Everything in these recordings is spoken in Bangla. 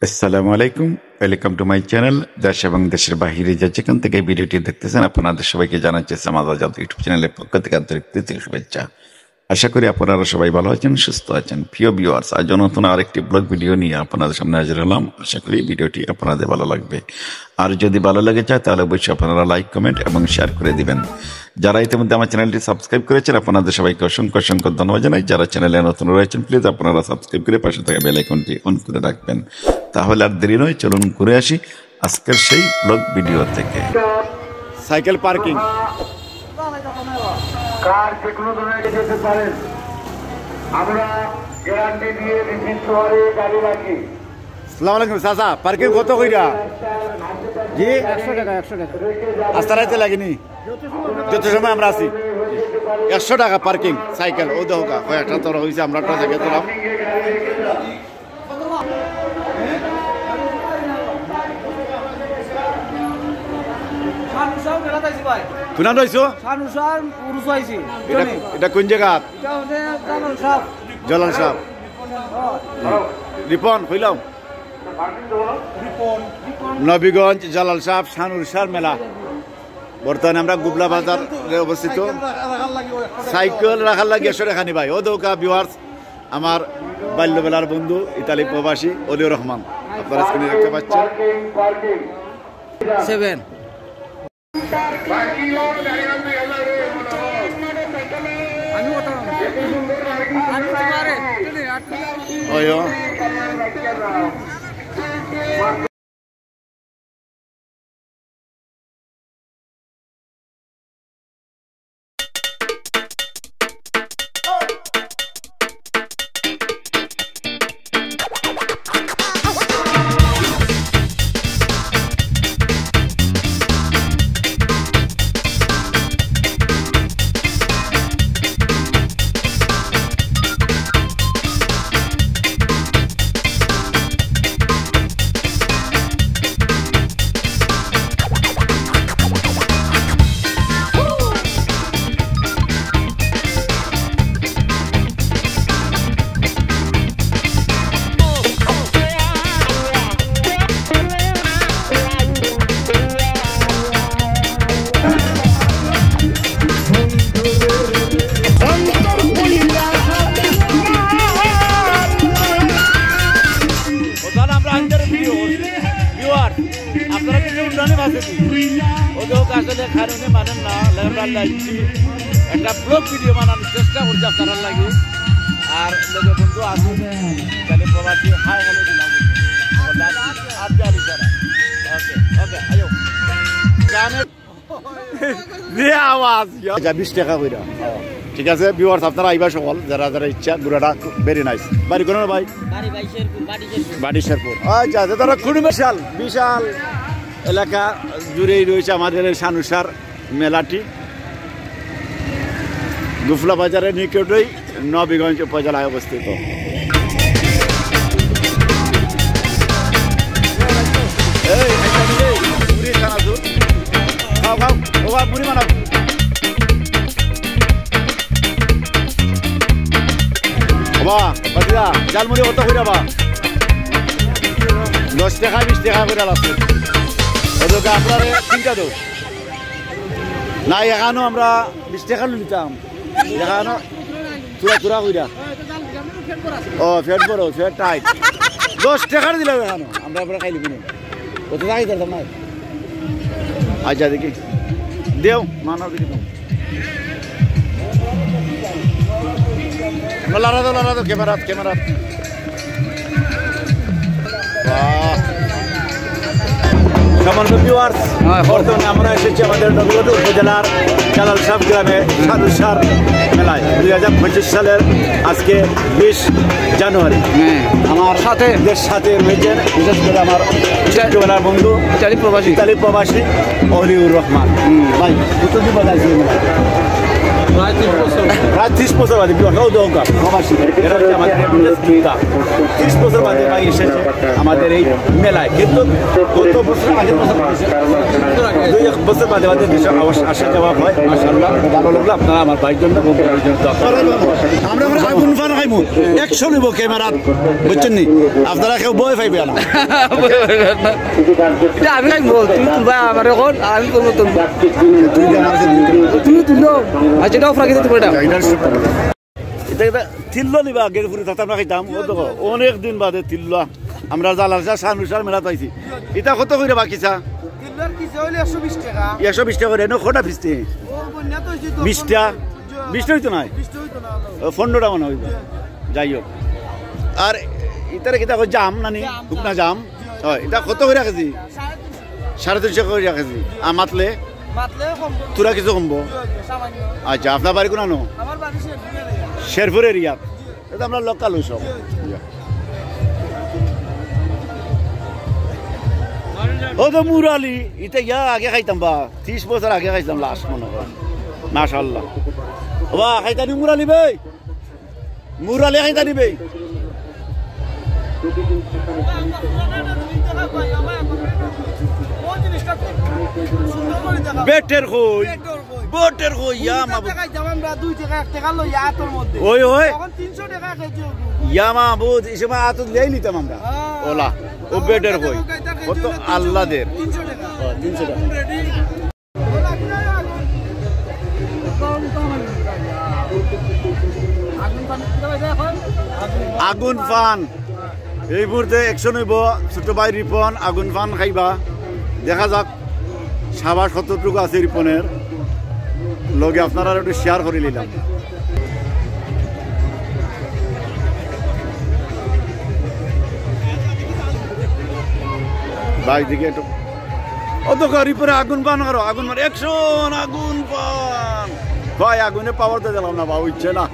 আসসালামু আলাইকুম, ওয়েলকাম টু মাই চ্যানেল। দেশ এবং দেশের বাহিরে যে যেখান থেকে ভিডিওটি দেখতেছেন আপনাদের সবাইকে জানাচ্ছি সামাদ আজাদ ইউটিউব চ্যানেলের পক্ষ থেকে আন্তরিক প্রীতি শুভেচ্ছা। আশা করি আপনারা সবাই ভালো আছেন, সুস্থ আছেন। প্রিয় ভিউয়ার্স, আজ নতুন আরেকটি ব্লগ ভিডিও নিয়ে আপনাদের সামনে হাজির হলাম। আশা করি ভিডিওটি আপনাদের ভালো লাগবে। আর যদি ভালো লেগে যায় তাহলে অবশ্যই আপনারা লাইক, কমেন্ট এবং শেয়ার করে দিবেন। যারা ইতিমধ্যে আমার চ্যানেলটি সাবস্ক্রাইব করেছেন আপনাদের সবাইকে অসংখ্য অসংখ্য ধন্যবাদ জানাই। যারা চ্যানেলে নতুন রয়েছেন প্লিজ আপনারা সাবস্ক্রাইব করে পাশে থাকা বেল আইকনটি অন করে রাখবেন। তাহলে আর দেরি নয়, চলুন ঘুরে আসি আজকের সেই ব্লগ ভিডিও থেকে। সাইকেল পার্কিং কার যে কোনো ধরনের যেতে পারেন, আমরা গ্যারান্টি দিয়ে নির্দিষ্ট হারে গাড়ি রাখি। আসসালামু আলাইকুম চাচা, পার্কিং কত কইরা? জি 100 টাকা। আস্তা রাইতে লাগেনি, যত সময় আমরা আছি 100 টাকা পার্কিং সাইকেল। ও দেখো কয়েকটা তোর হয়েছে, আমরা একটা জায়গায় তোলাম। কোন রয়েছো? এটা কোন জায়গা? জলাল সাহ রিপন কইলাম নবীগঞ্জ জালাল সাহ শানুর সার মেলা। বর্তমানে আমরা গুবলা বাজারে অবস্থিত। সাইকেল রাখার লাগে 100 টাকা নি ভাই। ও দৌকা ভিউয়ার্স, আমার বাল্যবেলার বন্ধু ইতালি প্রবাসী অলিউর রহমান, আপনারা স্ক্রিনে দেখতে পাচ্ছেন। 7 ওয়ো আপনারা কিছু উন্নয়নে ভাবছেন ওকে আসলে খারণে মানেন না। আমরা লাগছি একটা ব্লগ ভিডিও বানানোর চেষ্টা করছি আপনারা লাগে। আর লোকে বন্ধু আসুন তাহলে প্রবাসী হাই হ্যালো দিলাম আবদালি করা। ওকে ওকে আয়ো গানের দিয়ে আওয়াজ 20 টাকা কইরা। ঠিক আছে ভিউয়ার্স, আপনারা আইবা সকল যারা যারা ইচ্ছা। গুড়াটা ভেরি নাইস। বাড়ি কোন ভাই? বাড়ি শেরপুর। আচ্ছা, তারা খুব বিশাল এলাকা জুড়েই রয়েছে আমাদের শানুসার মেলাটি। গুফলা বাজারের নিকটেই নবীগঞ্জ উপজেলায় অবস্থিত। জালমুড়ি কত করে বা? 10 টাকা 20 টাকা করে লাগছে। ওদেরকে আপনারা 3টা দেব না। এখানো আমরা 20 টাকা নিতাম। এখানো চূড়া কইরা। ও ফেট বড়, ফেট টাইট। 10 টাকা দিলাম এখানো, আমরা আপনারা খাইলি কিনে কত টাকা দিতাম না। আচ্ছা দেখি দেও মানা দেখি তো লারা দো ক্যামেরা। সম্মানিত ভিউয়ার্স, বর্তমানে আমরা এসেছি আমাদের নবীগঞ্জ উপজেলার জালাল সাহ গ্রামে শানুসার মেলায় 2025 সালের আজকে 20 জানুয়ারি। আমার সাথে রয়েছেন বিশেষ করে আমার ছোটবেলার বন্ধু ইতালি প্রবাসী অলিউর রহমান ভাই। কতদিন বাজাইছি প্রায় 30 বছর বাদে বিবাহ দৌকা প্রবাসী এরা হচ্ছে আমাদের 30 বছর বাদে ভাই এসেছে আমাদের এই মেলায়। কিন্তু গত বছর আগের বছর 2-1 বছর বাদে বাদে দেশে আসা যাওয়া হয়। মাশাআল্লাহ ভালো লাগলো। আপনারা আমার ভাইয়ের জন্য আমরা এখন আগুন ফান খাইমু 100 নিব ক্যামেরা বুঝছেন নি আপনারা কেউ বই পাইবে না আমি খাইবো তুমি তুলবা আমার এখন আমি করবো তুমি তুলো আচ্ছা এটাও ফ্রাকে দিতে পারে এটা তিল্লো নিবা আগে ফুরি থাকতে আমরা খাইতাম ও দেখো অনেক দিন বাদে তিল্লো আমরা জালারসা সানুসার মেলা পাইছি। এটা কত করে বাকি চা 120 টাকা করে এনে কটা ফিসতে 20টা হইতো নাই 15টা মনে হইব যাই হোক। আর ইতারে কিতা জাম নানি শুকনা জাম হয় এটা কত করে কেজি 350 করে কেজি। আর মাতলে তোরা কিছু কমবো। আচ্ছা আপনার বাড়ি কোন শেরপুর এরিয়াত এটা আমরা লোকাল সব। ও তো মুরালি এটা ইয়া আগে খাইতাম বা 30 বছর আগে খাইতাম লাস্ট মনে হয়। মাশাআল্লাহ বা খাইতানি মুরালি ভাই মুরালি খাইতানি ভাই বেটের কই বটের কই ইয়া মাবুদ ওই ওই ইয়া মাবুদ এই সময় আত লেই নিতাম আমরা ওলা ও বেটের কই কত আল্লাহদের 300 টাকা আগুন ফান এই মুহূর্তে 100 নইব ছোট ভাই রিপন আগুন ফান খাইবা দেখা যাক 70 আছে রিপনের লগে আপনারা একটু শেয়ার করে নিলাম। ভাই দিকে একটু অত রিপনে আগুন পান করো আগুন মান 100 আগুন পান ভাই আগুনে পাওয়ার দিয়ে দিলাম না বাবু ইচ্ছে না।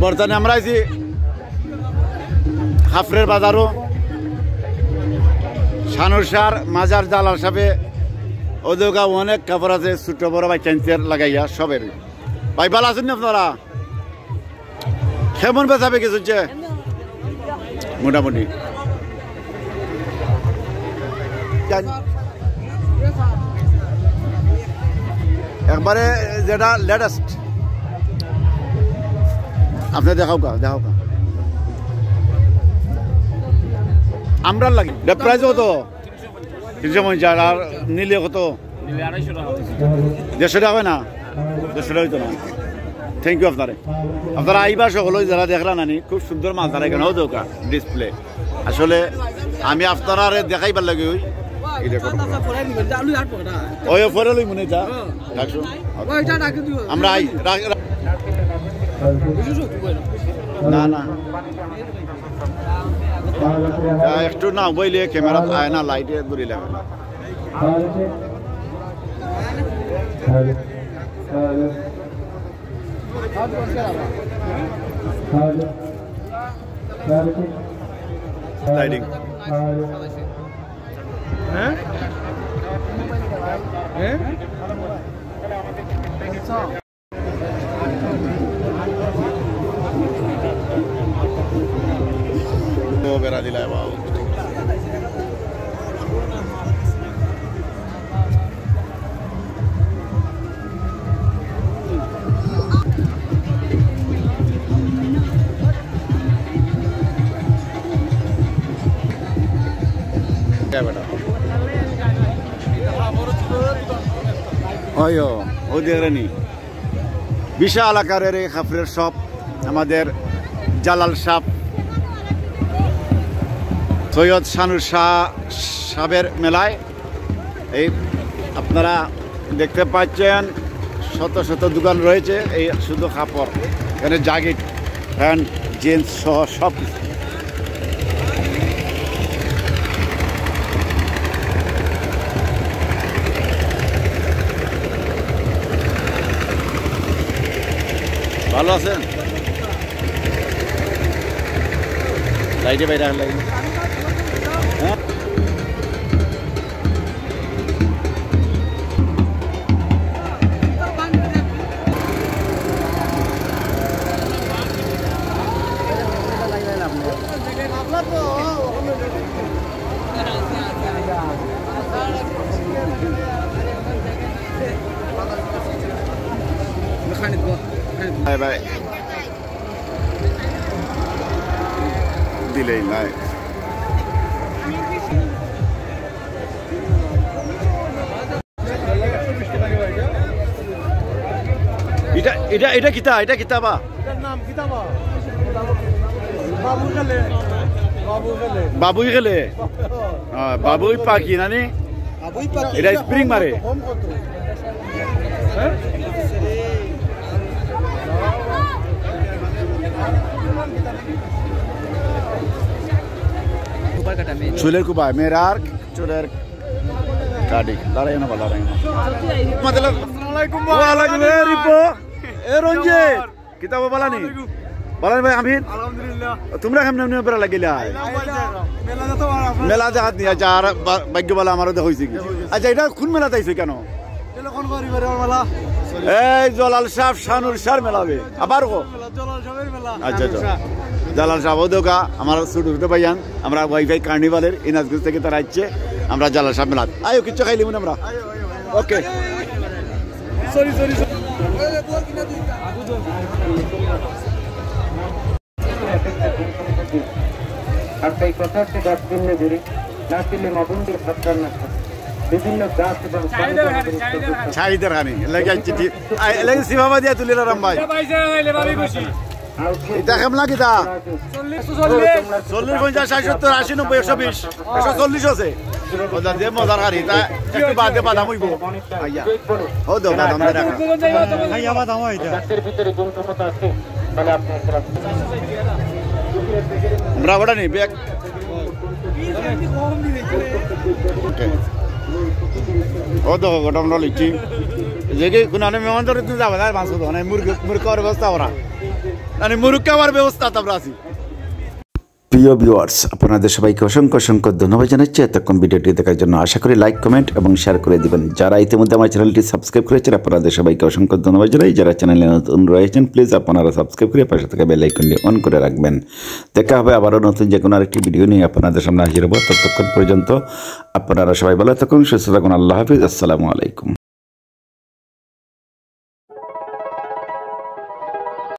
বর্তমানে আমরা আছি খাফরের বাজারও সানুরসার মাজার জালার সাথে ওদৌকা অনেক কাপড় আছে ছোট বড় ভাই টেন্সিয়ার লাগাইয়া সবের ভাই ভালো আছেন আপনারা কেমন বেচাবে কি চলছে মোটামুটি একবারে যেটা লেটেস্ট আপনি দেখাও কা আমরা লাগি প্রাইস কত 350 আর নিলে কত 150 টাকা না 150 হইতো না। থ্যাংক ইউ আপনারা আইবা সকল যারা দেখলেন নানি খুব সুন্দর মাছ ধরা এখানে দোকা ডিসপ্লে আসলে আমি আপনারা দেখাইবার লাগে ওই ওই পরে লই মনে যা আমরা আই না না একটু না বইলে ক্যামেরা আয় না লাইটে দূরে লাগে না লাইটিং বেড়া দিলায় বাবু ও দেখলেনি বিশাল আকারের এই খাফরের শপ আমাদের জালাল সাপ সৈয়দ শানুর সাহেবের মেলায় এই আপনারা দেখতে পাচ্ছেন শত শত দোকান রয়েছে এই শুধু কাপড় এখানে জ্যাকেট প্যান্ট জিন্স সহ সব ভালো আছেন? লাইটে বাইরে লাগে Bye bye. Delay bye. এটা কিতা বা বাবুই খেলে বাবুই পাখি নানি এটা স্প্রিং মারে চুলের কুবা মেরার চুলের কাটি দাঁড়াই না দাঁড়াই না ওয়ালাইকুম রিপো এ রঞ্জিত কিতাব বলানি বলানি ভাই আমিন আলহামদুলিল্লাহ তোমরা কেমন কেমন বেড়া লাগিলা মেলা দেখাত নিয়ে আচ্ছা আর ভাগ্য বলা আমারও দেখ হয়েছে কি আচ্ছা এটা কোন মেলাতে আইছে কেন এই জলাল সাহ শানুর সার মেলাবে আবার আচ্ছা আচ্ছা জালাল সাহেব দোকা আমার ছোট ছোট ভাইয়ান আমরা ওয়াইফাই কার্নিভালের ইনাজগঞ্জ থেকে তারা আসছে আমরা জালাল সাহেব মেলাত আয়ো কিচ্ছু খাইলি মনে আমরা ওকে সরি এই কথাটি গাছ কিনলে জুড়ি না কিনলে মাবুন্দির ভাবতার না বিভিন্ন গাছ এবং ছাইদের খানি লাগে সিভাবা দিয়া তুলিল রাম ভাই এটা কেমন লাগে তা 40 50 60 70 80 90 120 140 আছে ওটা দিয়ে মজার হারি তা একটু বাদে বাদাম হইব আইয়া ও দাও বাদাম দে রাখা খাইয়া বাদাম হইতা গাছের ভিতরে কোন ক্ষমতা আছে মানে আপনি আমরা বড় নেই ব্যাগ ও তো গোটা আমরা লিখছি যে কোন মেহমান ধরে তুমি যাবে না মাংস তো মুরগার ব্যবস্থা ওরা মানে মুরগ খাওয়ার ব্যবস্থা তো আমরা আছি প্রিয় ভিউয়ার্স আপনাদের সবাইকে অসংখ্য অসংখ্য ধন্যবাদ জানাচ্ছি এতক্ষণ ভিডিওটি দেখার জন্য আশা করি লাইক কমেন্ট এবং শেয়ার করে দিবেন যারা ইতিমধ্যে আমার চ্যানেলটি সাবস্ক্রাইব করেছেন আপনাদের সবাইকে অসংখ্য ধন্যবাদ জানাই যারা চ্যানেলে নতুন রয়েছেন প্লিজ আপনারা সাবস্ক্রাইব করে পাশে থাকা বেল আইকনটি অন করে রাখবেন দেখা হবে আবারও নতুন যে কোনো আরেকটি ভিডিও নিয়ে আপনাদের সামনে হাজির হব ততক্ষণ পর্যন্ত আপনারা সবাই ভালো থাকুন সুস্থ থাকুন আল্লাহ হাফিজ আসসালামু আলাইকুম